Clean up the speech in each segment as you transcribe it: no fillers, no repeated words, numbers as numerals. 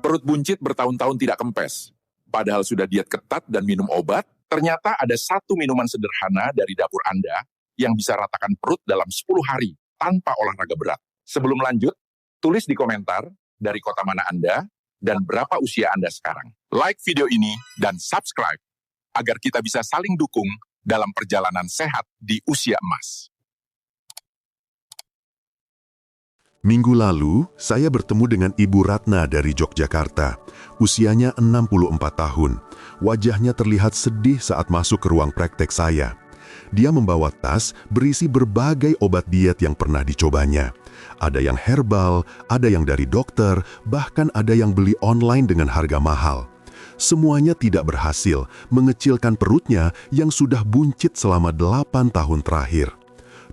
Perut buncit bertahun-tahun tidak kempes. Padahal sudah diet ketat dan minum obat, ternyata ada satu minuman sederhana dari dapur Anda yang bisa ratakan perut dalam 10 hari tanpa olahraga berat. Sebelum lanjut, tulis di komentar dari kota mana Anda dan berapa usia Anda sekarang. Like video ini dan subscribe agar kita bisa saling dukung dalam perjalanan sehat di usia emas. Minggu lalu, saya bertemu dengan Ibu Ratna dari Yogyakarta. Usianya 64 tahun. Wajahnya terlihat sedih saat masuk ke ruang praktek saya. Dia membawa tas berisi berbagai obat diet yang pernah dicobanya. Ada yang herbal, ada yang dari dokter, bahkan ada yang beli online dengan harga mahal. Semuanya tidak berhasil mengecilkan perutnya yang sudah buncit selama 8 tahun terakhir.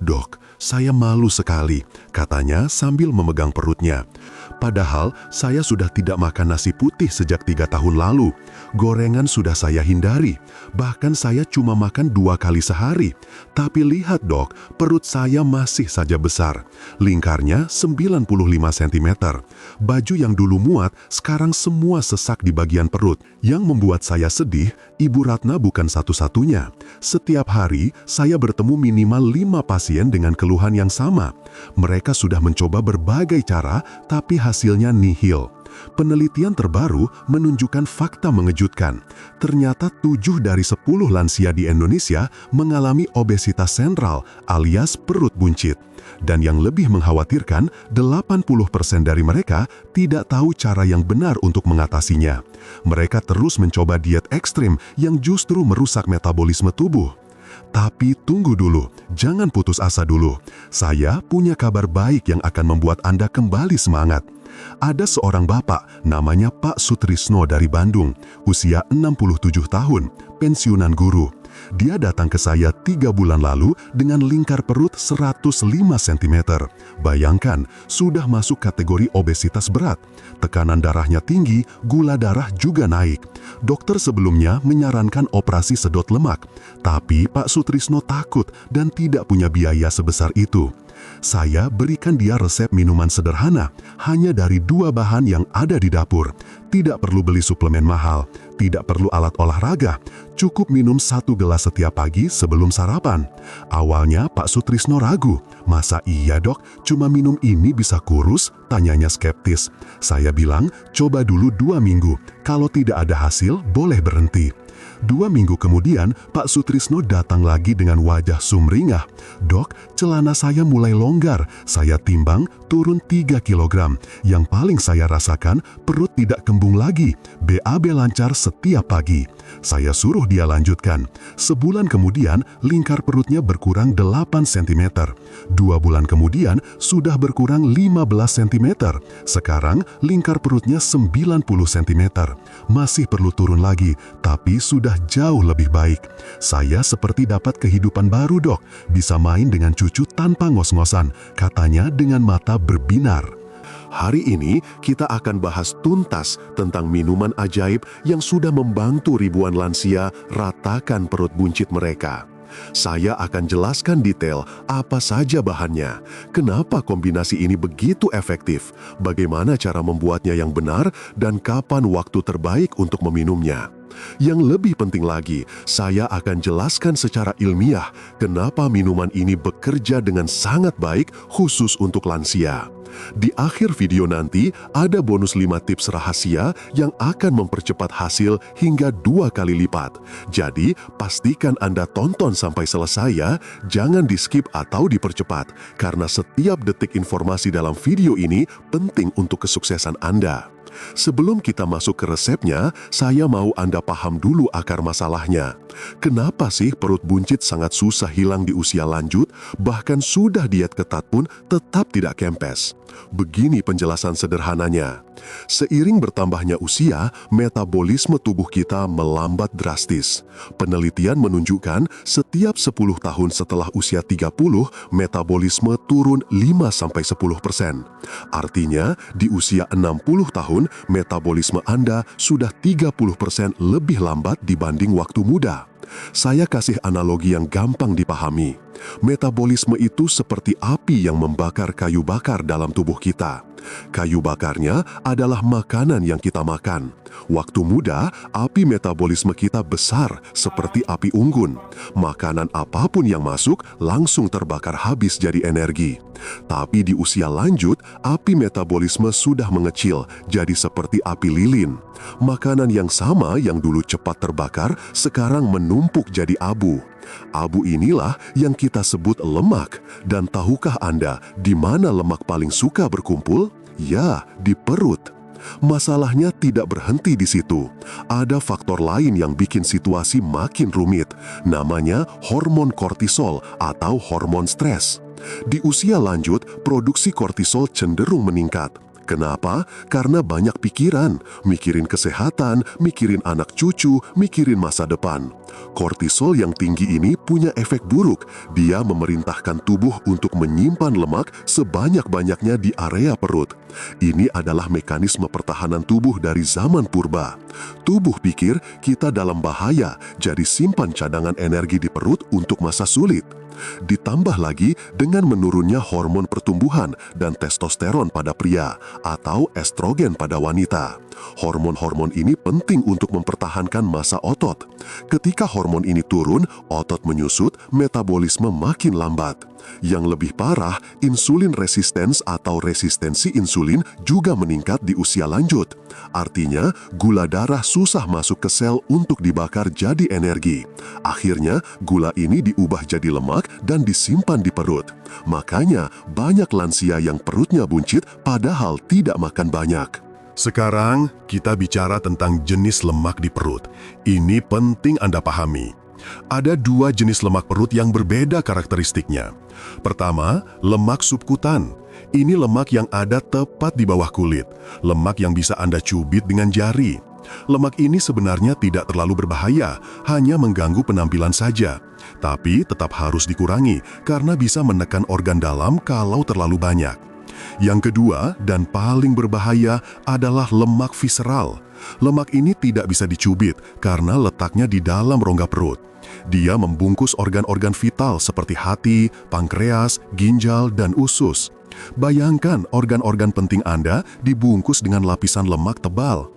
"Dok, saya malu sekali," katanya sambil memegang perutnya. Padahal saya sudah tidak makan nasi putih sejak 3 tahun lalu. Gorengan sudah saya hindari. Bahkan saya cuma makan 2 kali sehari. Tapi lihat dok, perut saya masih saja besar. Lingkarnya 95 cm. Baju yang dulu muat, sekarang semua sesak di bagian perut. Yang membuat saya sedih, Ibu Ratna bukan satu-satunya. Setiap hari, saya bertemu minimal 5 pasien dengan keluhan yang sama. Mereka sudah mencoba berbagai cara, tapi hasilnya nihil. Penelitian terbaru menunjukkan fakta mengejutkan. Ternyata 7 dari 10 lansia di Indonesia mengalami obesitas sentral alias perut buncit. Dan yang lebih mengkhawatirkan, 80% dari mereka tidak tahu cara yang benar untuk mengatasinya. Mereka terus mencoba diet ekstrim yang justru merusak metabolisme tubuh. Tapi tunggu dulu, jangan putus asa dulu. Saya punya kabar baik yang akan membuat Anda kembali semangat. Ada seorang bapak, namanya Pak Sutrisno dari Bandung, usia 67 tahun, pensiunan guru. Dia datang ke saya 3 bulan lalu dengan lingkar perut 105 cm. Bayangkan, sudah masuk kategori obesitas berat. Tekanan darahnya tinggi, gula darah juga naik. Dokter sebelumnya menyarankan operasi sedot lemak. Tapi Pak Sutrisno takut dan tidak punya biaya sebesar itu. Saya berikan dia resep minuman sederhana, hanya dari 2 bahan yang ada di dapur. Tidak perlu beli suplemen mahal, tidak perlu alat olahraga, cukup minum 1 gelas setiap pagi sebelum sarapan. Awalnya Pak Sutrisno ragu, "Masa iya dok, cuma minum ini bisa kurus?" Tanyanya skeptis. Saya bilang, "Coba dulu 2 minggu, kalau tidak ada hasil boleh berhenti." 2 minggu kemudian, Pak Sutrisno datang lagi dengan wajah sumringah. "Dok, celana saya mulai longgar, saya timbang turun 3 kg. Yang paling saya rasakan, perut tidak kembung lagi, BAB lancar setiap pagi." Saya suruh dia lanjutkan. Sebulan kemudian, lingkar perutnya berkurang 8 cm. 2 bulan kemudian, sudah berkurang 15 cm. Sekarang, lingkar perutnya 90 cm. Masih perlu turun lagi, tapi sudah jauh lebih baik. "Saya seperti dapat kehidupan baru dok, bisa main dengan cucu tanpa ngos-ngosan," katanya dengan mata berbinar. Hari ini kita akan bahas tuntas tentang minuman ajaib yang sudah membantu ribuan lansia ratakan perut buncit mereka. Saya akan jelaskan detail apa saja bahannya, kenapa kombinasi ini begitu efektif, bagaimana cara membuatnya yang benar, dan kapan waktu terbaik untuk meminumnya. Yang lebih penting lagi, saya akan jelaskan secara ilmiah kenapa minuman ini bekerja dengan sangat baik khusus untuk lansia. Di akhir video nanti, ada bonus 5 tips rahasia yang akan mempercepat hasil hingga 2 kali lipat. Jadi, pastikan Anda tonton sampai selesai ya, jangan di-skip atau dipercepat, karena setiap detik informasi dalam video ini penting untuk kesuksesan Anda. Sebelum kita masuk ke resepnya, saya mau Anda paham dulu akar masalahnya. Kenapa sih perut buncit sangat susah hilang di usia lanjut, bahkan sudah diet ketat pun tetap tidak kempes? Begini penjelasan sederhananya. Seiring bertambahnya usia, metabolisme tubuh kita melambat drastis. Penelitian menunjukkan setiap 10 tahun setelah usia 30, metabolisme turun 5-10%. Artinya, di usia 60 tahun, metabolisme Anda sudah 30% lebih lambat dibanding waktu muda. Saya kasih analogi yang gampang dipahami. Metabolisme itu seperti api yang membakar kayu bakar dalam tubuh kita. Kayu bakarnya adalah makanan yang kita makan. Waktu muda, api metabolisme kita besar seperti api unggun. Makanan apapun yang masuk langsung terbakar habis jadi energi. Tapi di usia lanjut, api metabolisme sudah mengecil jadi seperti api lilin. Makanan yang sama yang dulu cepat terbakar sekarang menumpuk jadi abu. Abu inilah yang kita sebut lemak. Dan tahukah Anda di mana lemak paling suka berkumpul? Ya, di perut. Masalahnya tidak berhenti di situ. Ada faktor lain yang bikin situasi makin rumit. Namanya hormon kortisol atau hormon stres. Di usia lanjut, produksi kortisol cenderung meningkat. Kenapa? Karena banyak pikiran, mikirin kesehatan, mikirin anak cucu, mikirin masa depan. Kortisol yang tinggi ini punya efek buruk. Dia memerintahkan tubuh untuk menyimpan lemak sebanyak-banyaknya di area perut. Ini adalah mekanisme pertahanan tubuh dari zaman purba. Tubuh pikir kita dalam bahaya, jadi simpan cadangan energi di perut untuk masa sulit. Ditambah lagi dengan menurunnya hormon pertumbuhan dan testosteron pada pria atau estrogen pada wanita. Hormon-hormon ini penting untuk mempertahankan massa otot. Ketika hormon ini turun, otot menyusut, metabolisme makin lambat. Yang lebih parah, insulin resistens atau resistensi insulin juga meningkat di usia lanjut. Artinya, gula darah susah masuk ke sel untuk dibakar jadi energi. Akhirnya, gula ini diubah jadi lemak dan disimpan di perut. Makanya, banyak lansia yang perutnya buncit padahal tidak makan banyak. Sekarang, kita bicara tentang jenis lemak di perut. Ini penting Anda pahami. Ada dua jenis lemak perut yang berbeda karakteristiknya. Pertama, lemak subkutan. Ini lemak yang ada tepat di bawah kulit. Lemak yang bisa Anda cubit dengan jari. Lemak ini sebenarnya tidak terlalu berbahaya, hanya mengganggu penampilan saja. Tapi tetap harus dikurangi karena bisa menekan organ dalam kalau terlalu banyak. Yang kedua dan paling berbahaya adalah lemak visceral. Lemak ini tidak bisa dicubit karena letaknya di dalam rongga perut. Dia membungkus organ-organ vital seperti hati, pankreas, ginjal, dan usus. Bayangkan organ-organ penting Anda dibungkus dengan lapisan lemak tebal.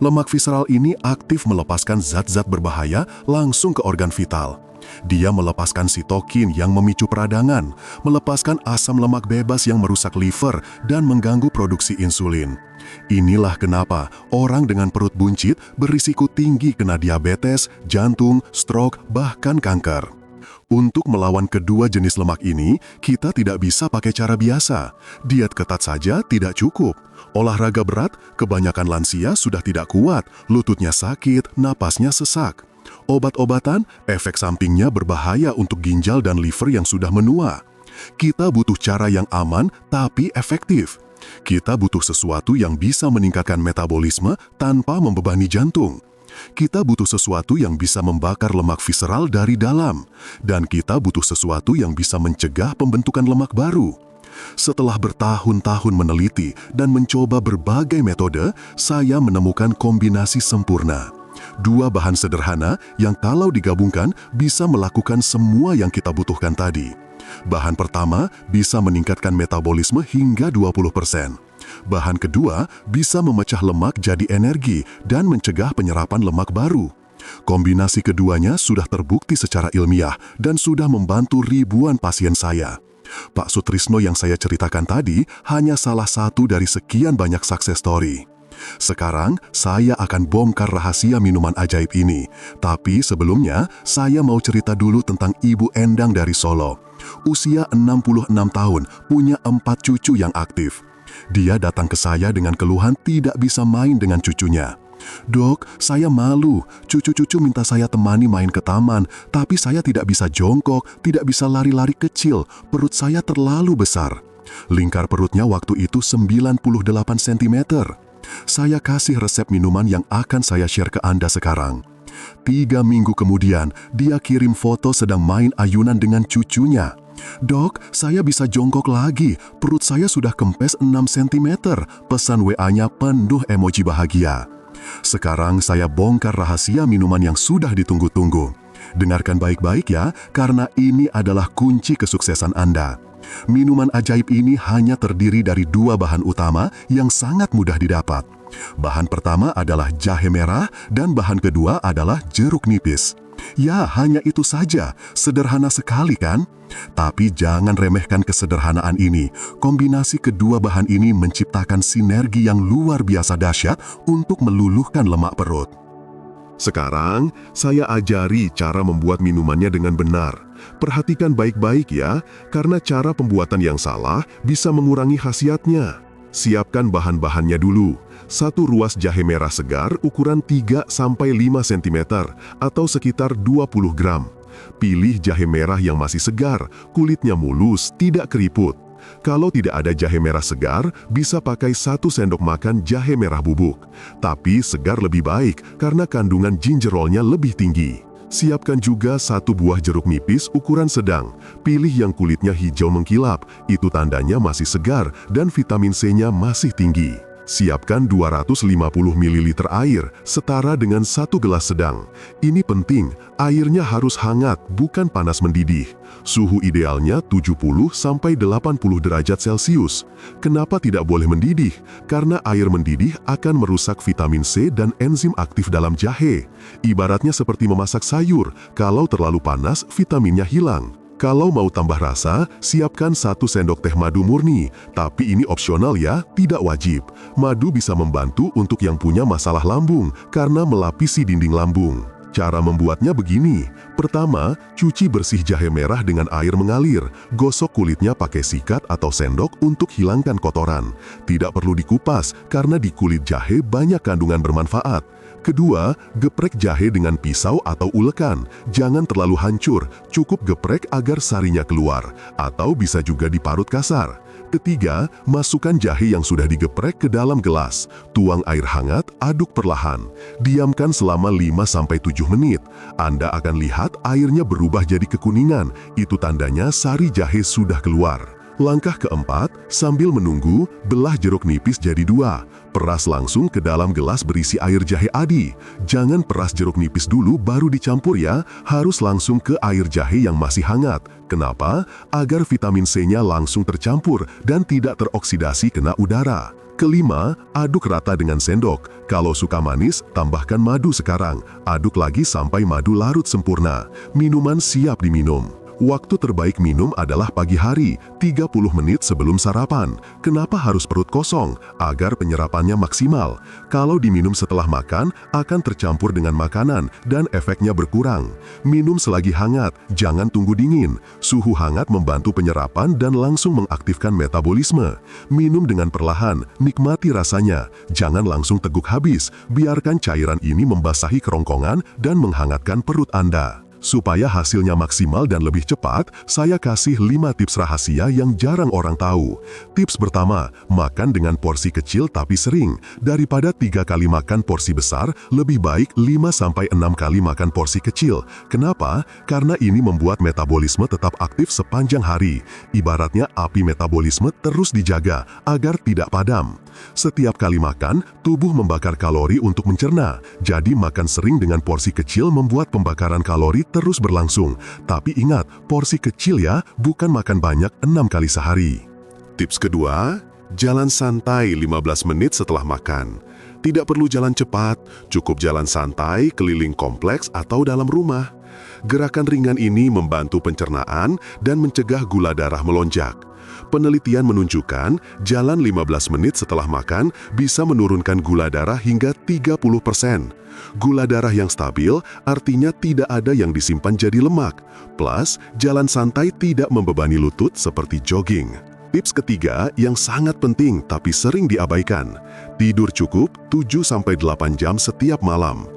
Lemak visceral ini aktif melepaskan zat-zat berbahaya langsung ke organ vital. Dia melepaskan sitokin yang memicu peradangan, melepaskan asam lemak bebas yang merusak liver dan mengganggu produksi insulin. Inilah kenapa orang dengan perut buncit berisiko tinggi kena diabetes, jantung, stroke, bahkan kanker. Untuk melawan kedua jenis lemak ini, kita tidak bisa pakai cara biasa. Diet ketat saja tidak cukup. Olahraga berat, kebanyakan lansia sudah tidak kuat, lututnya sakit, napasnya sesak. Obat-obatan, efek sampingnya berbahaya untuk ginjal dan liver yang sudah menua. Kita butuh cara yang aman tapi efektif. Kita butuh sesuatu yang bisa meningkatkan metabolisme tanpa membebani jantung. Kita butuh sesuatu yang bisa membakar lemak visceral dari dalam. Dan kita butuh sesuatu yang bisa mencegah pembentukan lemak baru. Setelah bertahun-tahun meneliti dan mencoba berbagai metode, saya menemukan kombinasi sempurna. Dua bahan sederhana yang kalau digabungkan bisa melakukan semua yang kita butuhkan tadi. Bahan pertama bisa meningkatkan metabolisme hingga 20%. Bahan kedua bisa memecah lemak jadi energi dan mencegah penyerapan lemak baru. Kombinasi keduanya sudah terbukti secara ilmiah dan sudah membantu ribuan pasien saya. Pak Sutrisno yang saya ceritakan tadi hanya salah satu dari sekian banyak success story. Sekarang, saya akan bongkar rahasia minuman ajaib ini. Tapi sebelumnya, saya mau cerita dulu tentang Ibu Endang dari Solo. Usia 66 tahun, punya 4 cucu yang aktif. Dia datang ke saya dengan keluhan tidak bisa main dengan cucunya. "Dok, saya malu. Cucu-cucu minta saya temani main ke taman, tapi saya tidak bisa jongkok, tidak bisa lari-lari kecil. Perut saya terlalu besar." Lingkar perutnya waktu itu 98 cm. Saya kasih resep minuman yang akan saya share ke Anda sekarang. 3 minggu kemudian, dia kirim foto sedang main ayunan dengan cucunya. "Dok, saya bisa jongkok lagi. Perut saya sudah kempes 6 cm. Pesan WA-nya penuh emoji bahagia. Sekarang saya bongkar rahasia minuman yang sudah ditunggu-tunggu. Dengarkan baik-baik ya, karena ini adalah kunci kesuksesan Anda. Minuman ajaib ini hanya terdiri dari dua bahan utama yang sangat mudah didapat. Bahan pertama adalah jahe merah dan bahan kedua adalah jeruk nipis. Ya, hanya itu saja. Sederhana sekali kan? Tapi jangan remehkan kesederhanaan ini. Kombinasi kedua bahan ini menciptakan sinergi yang luar biasa dahsyat untuk meluluhkan lemak perut. Sekarang, saya ajari cara membuat minumannya dengan benar. Perhatikan baik-baik ya, karena cara pembuatan yang salah bisa mengurangi khasiatnya. Siapkan bahan-bahannya dulu. 1 ruas jahe merah segar ukuran 3-5 cm atau sekitar 20 gram. Pilih jahe merah yang masih segar, kulitnya mulus, tidak keriput. Kalau tidak ada jahe merah segar, bisa pakai 1 sendok makan jahe merah bubuk. Tapi segar lebih baik karena kandungan gingerolnya lebih tinggi. Siapkan juga 1 buah jeruk nipis ukuran sedang. Pilih yang kulitnya hijau mengkilap, itu tandanya masih segar dan vitamin C-nya masih tinggi. Siapkan 250 ml air, setara dengan 1 gelas sedang. Ini penting, airnya harus hangat, bukan panas mendidih. Suhu idealnya 70-80 derajat Celcius. Kenapa tidak boleh mendidih? Karena air mendidih akan merusak vitamin C dan enzim aktif dalam jahe. Ibaratnya seperti memasak sayur, kalau terlalu panas, vitaminnya hilang. Kalau mau tambah rasa, siapkan 1 sendok teh madu murni. Tapi ini opsional ya, tidak wajib. Madu bisa membantu untuk yang punya masalah lambung, karena melapisi dinding lambung. Cara membuatnya begini. Pertama, cuci bersih jahe merah dengan air mengalir. Gosok kulitnya pakai sikat atau sendok untuk hilangkan kotoran. Tidak perlu dikupas, karena di kulit jahe banyak kandungan bermanfaat. Kedua, geprek jahe dengan pisau atau ulekan. Jangan terlalu hancur, cukup geprek agar sarinya keluar, atau bisa juga diparut kasar. Ketiga, masukkan jahe yang sudah digeprek ke dalam gelas. Tuang air hangat, aduk perlahan. Diamkan selama 5-7 menit. Anda akan lihat airnya berubah jadi kekuningan. Itu tandanya sari jahe sudah keluar. Langkah keempat, sambil menunggu, belah jeruk nipis jadi 2. Peras langsung ke dalam gelas berisi air jahe adi. Jangan peras jeruk nipis dulu baru dicampur ya, harus langsung ke air jahe yang masih hangat. Kenapa? Agar vitamin C-nya langsung tercampur dan tidak teroksidasi kena udara. Kelima, aduk rata dengan sendok. Kalau suka manis, tambahkan madu sekarang. Aduk lagi sampai madu larut sempurna. Minuman siap diminum. Waktu terbaik minum adalah pagi hari, 30 menit sebelum sarapan. Kenapa harus perut kosong? Agar penyerapannya maksimal. Kalau diminum setelah makan, akan tercampur dengan makanan dan efeknya berkurang. Minum selagi hangat, jangan tunggu dingin. Suhu hangat membantu penyerapan dan langsung mengaktifkan metabolisme. Minum dengan perlahan, nikmati rasanya. Jangan langsung teguk habis, biarkan cairan ini membasahi kerongkongan dan menghangatkan perut Anda. Supaya hasilnya maksimal dan lebih cepat, saya kasih 5 tips rahasia yang jarang orang tahu. Tips pertama, makan dengan porsi kecil tapi sering. Daripada 3 kali makan porsi besar, lebih baik 5-6 kali makan porsi kecil. Kenapa? Karena ini membuat metabolisme tetap aktif sepanjang hari. Ibaratnya api metabolisme terus dijaga agar tidak padam. Setiap kali makan, tubuh membakar kalori untuk mencerna. Jadi makan sering dengan porsi kecil membuat pembakaran kalori terus berlangsung. Tapi ingat, porsi kecil ya, bukan makan banyak 6 kali sehari. Tips kedua, jalan santai 15 menit setelah makan. Tidak perlu jalan cepat, cukup jalan santai keliling kompleks atau dalam rumah. Gerakan ringan ini membantu pencernaan dan mencegah gula darah melonjak. Penelitian menunjukkan jalan 15 menit setelah makan bisa menurunkan gula darah hingga 30%. Gula darah yang stabil artinya tidak ada yang disimpan jadi lemak. Plus, jalan santai tidak membebani lutut seperti jogging. Tips ketiga yang sangat penting tapi sering diabaikan. Tidur cukup 7-8 jam setiap malam.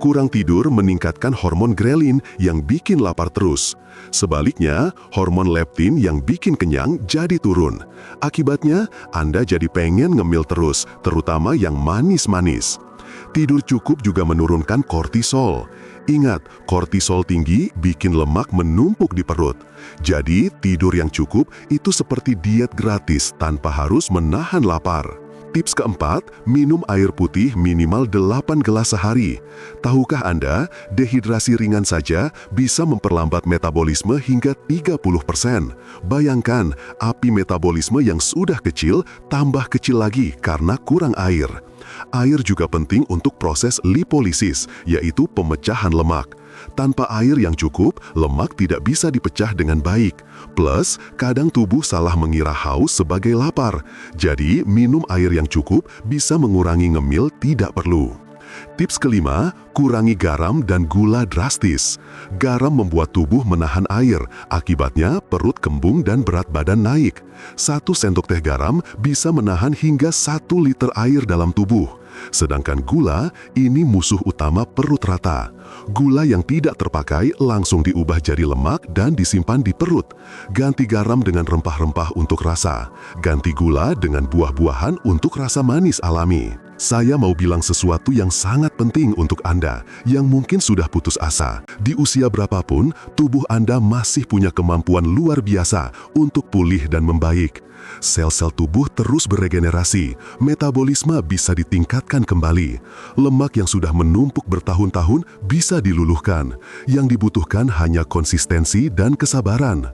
Kurang tidur meningkatkan hormon grelin yang bikin lapar terus. Sebaliknya, hormon leptin yang bikin kenyang jadi turun. Akibatnya, Anda jadi pengen ngemil terus, terutama yang manis-manis. Tidur cukup juga menurunkan kortisol. Ingat, kortisol tinggi bikin lemak menumpuk di perut. Jadi, tidur yang cukup itu seperti diet gratis tanpa harus menahan lapar. Tips keempat, minum air putih minimal 8 gelas sehari. Tahukah Anda, dehidrasi ringan saja bisa memperlambat metabolisme hingga 30%. Bayangkan, api metabolisme yang sudah kecil tambah kecil lagi karena kurang air. Air juga penting untuk proses lipolisis, yaitu pemecahan lemak. Tanpa air yang cukup, lemak tidak bisa dipecah dengan baik. Plus, kadang tubuh salah mengira haus sebagai lapar. Jadi, minum air yang cukup bisa mengurangi ngemil tidak perlu. Tips kelima, kurangi garam dan gula drastis. Garam membuat tubuh menahan air, akibatnya perut kembung dan berat badan naik. 1 sendok teh garam bisa menahan hingga 1 liter air dalam tubuh. Sedangkan gula, ini musuh utama perut rata. Gula yang tidak terpakai langsung diubah jadi lemak dan disimpan di perut. Ganti garam dengan rempah-rempah untuk rasa. Ganti gula dengan buah-buahan untuk rasa manis alami. Saya mau bilang sesuatu yang sangat penting untuk Anda yang mungkin sudah putus asa. Di usia berapapun, tubuh Anda masih punya kemampuan luar biasa untuk pulih dan membaik. Sel-sel tubuh terus beregenerasi, metabolisme bisa ditingkatkan kembali. Lemak yang sudah menumpuk bertahun-tahun bisa diluluhkan. Yang dibutuhkan hanya konsistensi dan kesabaran.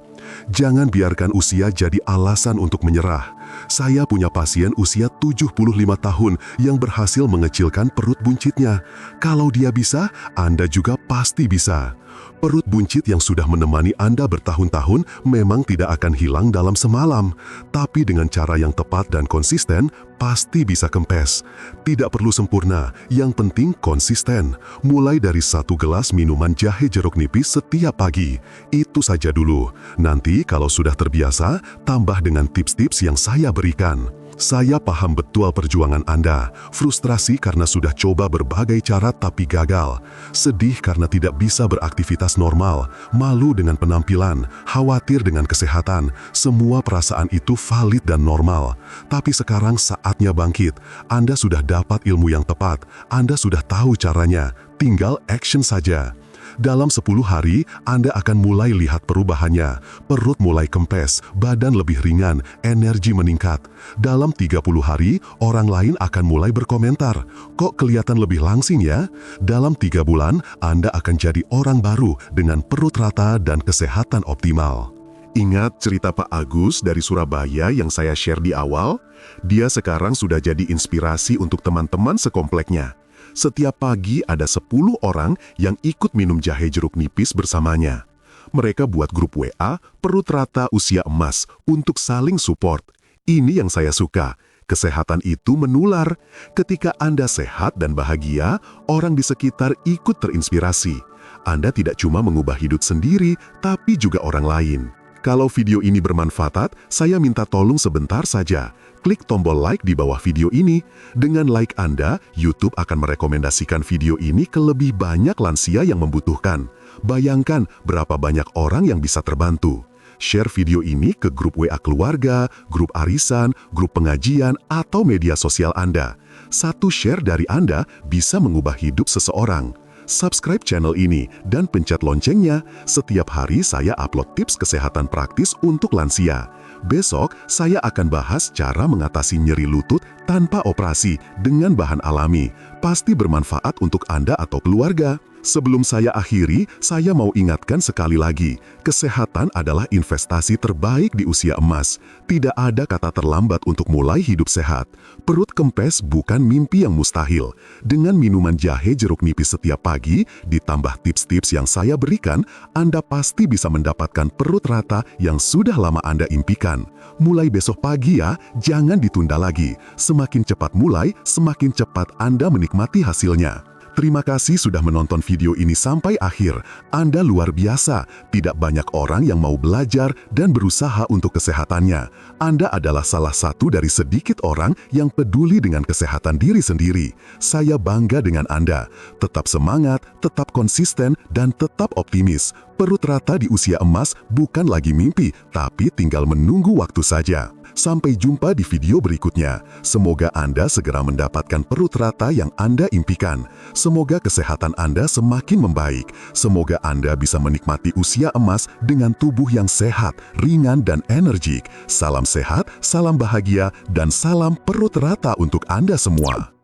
Jangan biarkan usia jadi alasan untuk menyerah. Saya punya pasien usia 75 tahun yang berhasil mengecilkan perut buncitnya. Kalau dia bisa, Anda juga pasti bisa. Perut buncit yang sudah menemani Anda bertahun-tahun memang tidak akan hilang dalam semalam. Tapi dengan cara yang tepat dan konsisten, pasti bisa kempes. Tidak perlu sempurna, yang penting konsisten. Mulai dari 1 gelas minuman jahe jeruk nipis setiap pagi. Itu saja dulu. Nanti kalau sudah terbiasa, tambah dengan tips-tips yang saya berikan. Saya paham betul perjuangan Anda, frustrasi karena sudah coba berbagai cara tapi gagal, sedih karena tidak bisa beraktivitas normal, malu dengan penampilan, khawatir dengan kesehatan. Semua perasaan itu valid dan normal. Tapi sekarang saatnya bangkit. Anda sudah dapat ilmu yang tepat, Anda sudah tahu caranya, tinggal action saja. Dalam 10 hari, Anda akan mulai lihat perubahannya. Perut mulai kempes, badan lebih ringan, energi meningkat. Dalam 30 hari, orang lain akan mulai berkomentar, "Kok kelihatan lebih langsing ya?" Dalam 3 bulan, Anda akan jadi orang baru dengan perut rata dan kesehatan optimal. Ingat cerita Pak Agus dari Surabaya yang saya share di awal? Dia sekarang sudah jadi inspirasi untuk teman-teman sekompleknya. Setiap pagi ada 10 orang yang ikut minum jahe jeruk nipis bersamanya. Mereka buat grup WA Perut Rata Usia Emas untuk saling support. Ini yang saya suka. Kesehatan itu menular. Ketika Anda sehat dan bahagia, orang di sekitar ikut terinspirasi. Anda tidak cuma mengubah hidup sendiri, tapi juga orang lain. Kalau video ini bermanfaat, saya minta tolong sebentar saja. Klik tombol like di bawah video ini. Dengan like Anda, YouTube akan merekomendasikan video ini ke lebih banyak lansia yang membutuhkan. Bayangkan berapa banyak orang yang bisa terbantu. Share video ini ke grup WA keluarga, grup arisan, grup pengajian, atau media sosial Anda. 1 share dari Anda bisa mengubah hidup seseorang. Subscribe channel ini dan pencet loncengnya. Setiap hari saya upload tips kesehatan praktis untuk lansia. Besok, saya akan bahas cara mengatasi nyeri lutut tanpa operasi dengan bahan alami. Pasti bermanfaat untuk Anda atau keluarga. Sebelum saya akhiri, saya mau ingatkan sekali lagi, kesehatan adalah investasi terbaik di usia emas. Tidak ada kata terlambat untuk mulai hidup sehat. Perut kempes bukan mimpi yang mustahil. Dengan minuman jahe jeruk nipis setiap pagi, ditambah tips-tips yang saya berikan, Anda pasti bisa mendapatkan perut rata yang sudah lama Anda impikan. Mulai besok pagi ya, jangan ditunda lagi. Semakin cepat mulai, semakin cepat Anda menikmati hasilnya. Terima kasih sudah menonton video ini sampai akhir. Anda luar biasa. Tidak banyak orang yang mau belajar dan berusaha untuk kesehatannya. Anda adalah salah satu dari sedikit orang yang peduli dengan kesehatan diri sendiri. Saya bangga dengan Anda. Tetap semangat, tetap konsisten, dan tetap optimis. Perut rata di usia emas bukan lagi mimpi, tapi tinggal menunggu waktu saja. Sampai jumpa di video berikutnya. Semoga Anda segera mendapatkan perut rata yang Anda impikan. Semoga kesehatan Anda semakin membaik. Semoga Anda bisa menikmati usia emas dengan tubuh yang sehat, ringan, dan energik. Salam sehat, salam bahagia, dan salam perut rata untuk Anda semua.